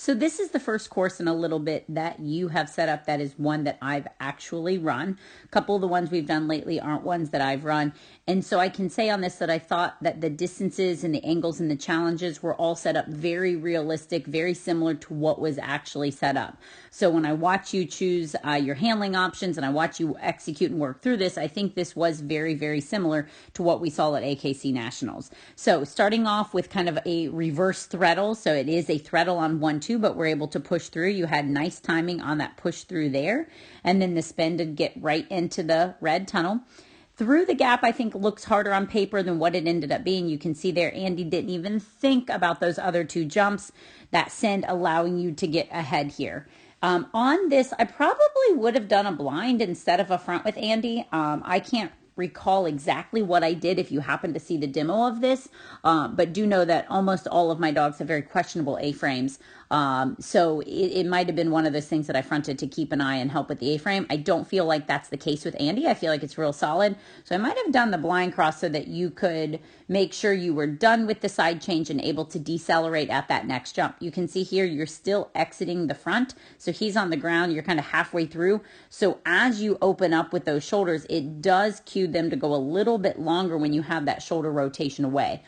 So this is the first course in a little bit that you have set up that is one that I've actually run. A couple of the ones we've done lately aren't ones that I've run. And so I can say on this that I thought that the distances and the angles and the challenges were all set up very realistic, very similar to what was actually set up. So when I watch you choose your handling options and I watch you execute and work through this, I think this was very, very similar to what we saw at AKC Nationals. So starting off with kind of a reverse threadle. So it is a threadle on 1-2, but we're able to push through. You had nice timing on that push through there. And then the spin did get right into the red tunnel. Through the gap, I think looks harder on paper than what it ended up being. You can see there, Andy didn't even think about those other two jumps. That send allowing you to get ahead here. On this, I probably would have done a blind instead of a front with Andy. I can't recall exactly what I did if you happen to see the demo of this, but do know that almost all of my dogs have very questionable A-frames. So it might have been one of those things that I fronted to keep an eye and help with the A-frame. I don't feel like that's the case with Andy. I feel like it's real solid. So I might have done the blind cross so that you could make sure you were done with the side change and able to decelerate at that next jump. You can see here you're still exiting the front. So he's on the ground. You're kind of halfway through. So as you open up with those shoulders, it does cue them to go a little bit longer when you have that shoulder rotation away.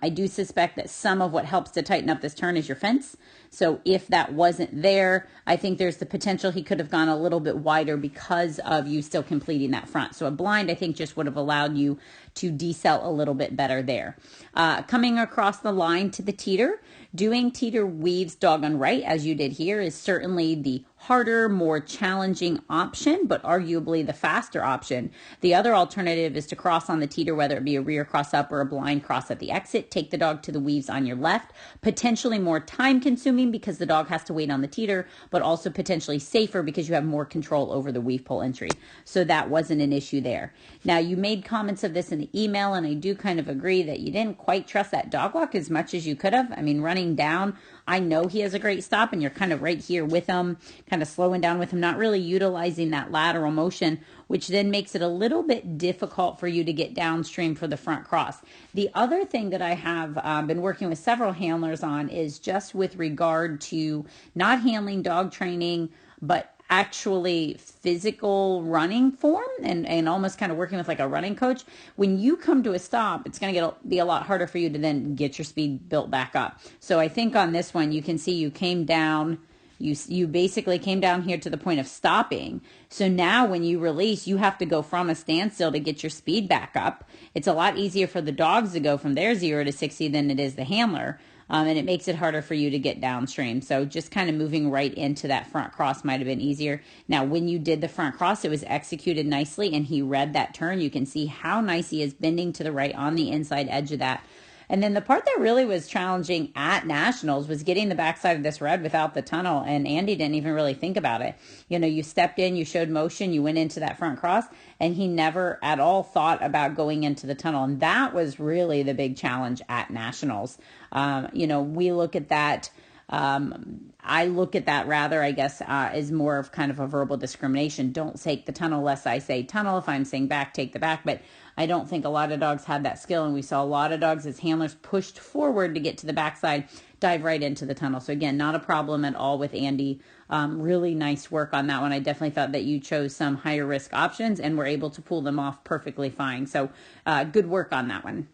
I do suspect that some of what helps to tighten up this turn is your fence. So if that wasn't there, I think there's the potential he could have gone a little bit wider because of you still completing that front. So a blind, I think, just would have allowed you to decel a little bit better there. Coming across the line to the teeter, doing teeter weaves dog on right, as you did here, is certainly the harder, more challenging option, but arguably the faster option. The other alternative is to cross on the teeter, whether it be a rear cross up or a blind cross at the exit. Take the dog to the weaves on your left, potentially more time consuming because the dog has to wait on the teeter, but also potentially safer because you have more control over the weave pole entry. So that wasn't an issue there. Now, you made comments of this in the email, and I do kind of agree that you didn't quite trust that dog walk as much as you could have. I mean, running down, I know he has a great stop, and you're kind of right here with him, kind of slowing down with him, not really utilizing that lateral motion, which then makes it a little bit difficult for you to get downstream for the front cross. The other thing that I have been working with several handlers on is just with regard to not handling dog training, but actually physical running form and almost kind of working with like a running coach. When you come to a stop, it's going to be a lot harder for you to then get your speed built back up. So I think on this one, you can see you came down, you basically came down here to the point of stopping. So now when you release, you have to go from a standstill to get your speed back up. It's a lot easier for the dogs to go from their 0 to 60 than it is the handler. And it makes it harder for you to get downstream. So just kind of moving right into that front cross might have been easier. Now, when you did the front cross, it was executed nicely, and he read that turn. You can see how nice he is bending to the right on the inside edge of that. And then the part that really was challenging at Nationals was getting the backside of this red without the tunnel, and Andy didn't even really think about it. You know, you stepped in, you showed motion, you went into that front cross, and he never at all thought about going into the tunnel. And that was really the big challenge at Nationals. We look at that. I look at that rather, I guess, as more of kind of a verbal discrimination. Don't take the tunnel lest I say tunnel. If I'm saying back, take the back. But I don't think a lot of dogs had that skill. And we saw a lot of dogs as handlers pushed forward to get to the backside, dive right into the tunnel. So again, not a problem at all with Andy. Really nice work on that one. I definitely thought that you chose some higher risk options and were able to pull them off perfectly fine. So good work on that one.